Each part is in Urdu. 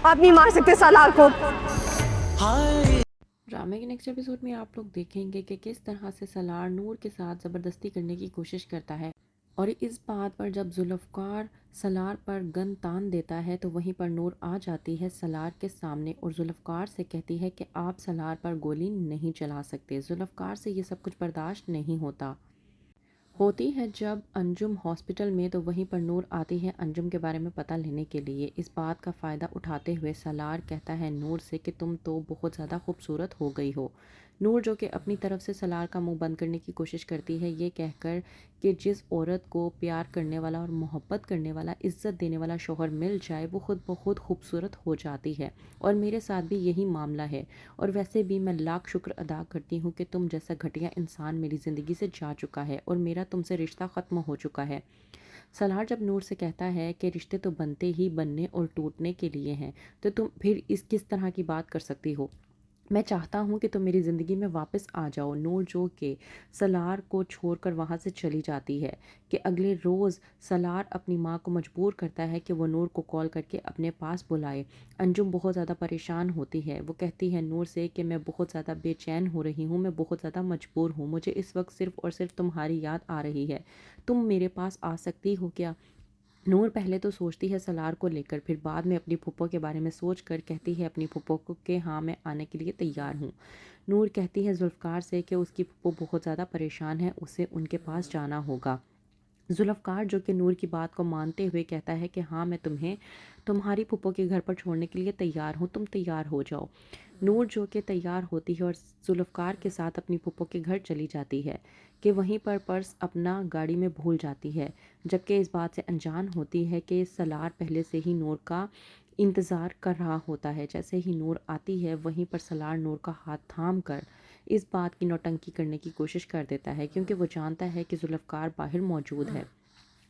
آپ نہیں مار سکتے سالار کو۔ ڈرامے کے نیکسٹ ایپیسوڈ میں آپ لوگ دیکھیں گے کہ کس طرح سے سالار نور کے ساتھ زبردستی کرنے کی کوشش کرتا ہے، اور اس بات پر جب ذوالفقار سالار پر گن تان دیتا ہے تو وہیں پر نور آ جاتی ہے سالار کے سامنے اور ذوالفقار سے کہتی ہے کہ آپ سالار پر گولی نہیں چلا سکتے۔ ذوالفقار سے یہ سب کچھ برداشت نہیں ہوتی ہے جب انجم ہاسپٹل میں، تو وہیں پر نور آتی ہے انجم کے بارے میں پتہ لینے کے لیے۔ اس بات کا فائدہ اٹھاتے ہوئے سالار کہتا ہے نور سے کہ تم تو بہت زیادہ خوبصورت ہو گئی ہو۔ نور جو کہ اپنی طرف سے سالار کا منہ بند کرنے کی کوشش کرتی ہے، یہ کہہ کر کہ جس عورت کو پیار کرنے والا اور محبت کرنے والا، عزت دینے والا شوہر مل جائے وہ خود بخود خوبصورت ہو جاتی ہے، اور میرے ساتھ بھی یہی معاملہ ہے، اور ویسے بھی میں لاکھ شکر ادا کرتی ہوں کہ تم جیسا گھٹیا انسان میری زندگی سے جا چکا ہے اور میرا تم سے رشتہ ختم ہو چکا ہے۔ سالار جب نور سے کہتا ہے کہ رشتے تو بنتے ہی بننے اور ٹوٹنے کے لیے ہیں، تو تم پھر کس طرح کی بات کر سکتی ہو؟ میں چاہتا ہوں کہ تم میری زندگی میں واپس آ جاؤ۔ نور جو کہ سالار کو چھوڑ کر وہاں سے چلی جاتی ہے کہ اگلے روز سالار اپنی ماں کو مجبور کرتا ہے کہ وہ نور کو کال کر کے اپنے پاس بلائے۔ انجم بہت زیادہ پریشان ہوتی ہے، وہ کہتی ہے نور سے کہ میں بہت زیادہ بے چین ہو رہی ہوں، میں بہت زیادہ مجبور ہوں، مجھے اس وقت صرف اور صرف تمہاری یاد آ رہی ہے، تم میرے پاس آ سکتی ہو کیا؟ نور پہلے تو سوچتی ہے سالار کو لے کر، پھر بعد میں اپنی پھپھو کے بارے میں سوچ کر کہتی ہے اپنی پھپھو کو کہ ہاں میں آنے کے لیے تیار ہوں۔ نور کہتی ہے ذوالفقار سے کہ اس کی پھپھو بہت زیادہ پریشان ہے، اسے ان کے پاس جانا ہوگا۔ ذوالفقار جو کہ نور کی بات کو مانتے ہوئے کہتا ہے کہ ہاں میں تمہیں تمہاری پھپھو کے گھر پر چھوڑنے کے لیے تیار ہوں، تم تیار ہو جاؤ۔ نور جو کہ تیار ہوتی ہے اور ذوالفقار کے ساتھ اپنی پھپھو کے گھر چلی جاتی ہے کہ وہیں پر پرس اپنا گاڑی میں بھول جاتی ہے، جبکہ اس بات سے انجان ہوتی ہے کہ سالار پہلے سے ہی نور کا انتظار کر رہا ہوتا ہے۔ جیسے ہی نور آتی ہے وہیں پر سالار نور کا ہاتھ تھام کر اس بات کی نوٹنکی کرنے کی کوشش کر دیتا ہے کیونکہ وہ جانتا ہے کہ ذوالفقار باہر موجود ہے۔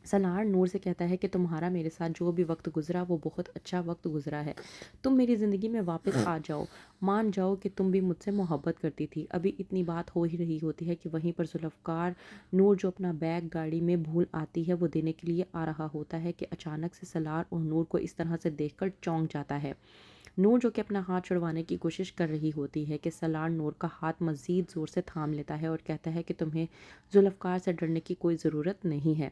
سالار نور سے کہتا ہے کہ تمہارا میرے ساتھ جو بھی وقت گزرا وہ بہت اچھا وقت گزرا ہے، تم میری زندگی میں واپس آ جاؤ، مان جاؤ کہ تم بھی مجھ سے محبت کرتی تھی۔ ابھی اتنی بات ہو ہی رہی ہوتی ہے کہ وہیں پر ذوالفقار نور جو اپنا بیگ گاڑی میں بھول آتی ہے وہ دینے کے لیے آ رہا ہوتا ہے کہ اچانک سے سالار اور نور کو اس طرح سے دیکھ کر چونک جاتا ہے۔ نور جو کہ اپنا ہاتھ چھڑوانے کی کوشش کر رہی ہوتی ہے کہ سالار نور کا ہاتھ مزید زور سے تھام لیتا ہے اور کہتا ہے کہ تمہیں ذوالفقار سے ڈرنے کی کوئی ضرورت نہیں ہے۔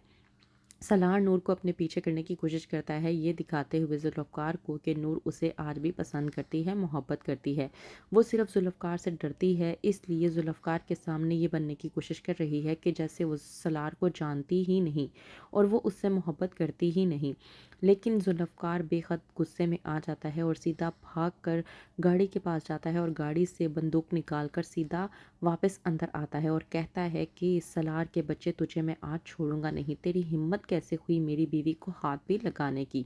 سالار نور کو اپنے پیچھے کرنے کی کوشش کرتا ہے، یہ دکھاتے ہوئے ذوالفقار کو کہ نور اسے آج بھی پسند کرتی ہے، محبت کرتی ہے، وہ صرف ذوالفقار سے ڈرتی ہے، اس لیے ذوالفقار کے سامنے یہ بننے کی کوشش کر رہی ہے کہ جیسے وہ سالار کو جانتی ہی نہیں اور وہ اس سے محبت کرتی ہی نہیں۔ لیکن ذوالفقار بے حد غصے میں آ جاتا ہے اور سیدھا بھاگ کر گاڑی کے پاس جاتا ہے اور گاڑی سے بندوق نکال کر سیدھا واپس اندر آتا ہے اور کہتا ہے کہ سالار کے بچے تجھے میں آج چھوڑوں گا نہیں، تیری ہمت کیسے ہوئی میری بیوی کو ہاتھ بھی لگانے کی؟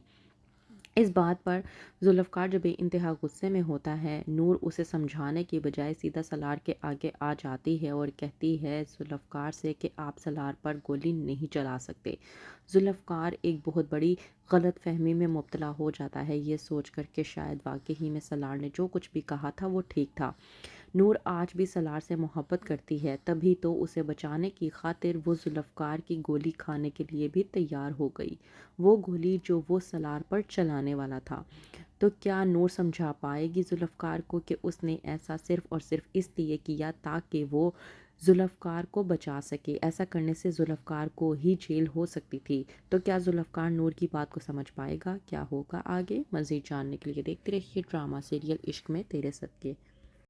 اس بات پر ذوالفقار جو بے انتہا غصے میں ہوتا ہے، نور اسے سمجھانے کی بجائے سیدھا سالار کے آگے آ جاتی ہے اور کہتی ہے ذوالفقار سے کہ آپ سالار پر گولی نہیں چلا سکتے۔ ذوالفقار ایک بہت بڑی غلط فہمی میں مبتلا ہو جاتا ہے، یہ سوچ کر کہ شاید واقعی میں سالار نے جو کچھ بھی کہا تھا وہ ٹھیک تھا۔ نور آج بھی سالار سے محبت کرتی ہے، تبھی تو اسے بچانے کی خاطر وہ ذوالفقار کی گولی کھانے کے لیے بھی تیار ہو گئی، وہ گولی جو وہ سالار پر چلانے والا تھا۔ تو کیا نور سمجھا پائے گی ذوالفقار کو کہ اس نے ایسا صرف اور صرف اس لیے کیا تاکہ وہ ذوالفقار کو بچا سکے؟ ایسا کرنے سے ذوالفقار کو ہی جیل ہو سکتی تھی۔ تو کیا ذوالفقار نور کی بات کو سمجھ پائے گا؟ کیا ہوگا آگے؟ مزید جاننے کے لیے دیکھتے رہیے ڈرامہ سیریل عشق میں تیرے صدقے۔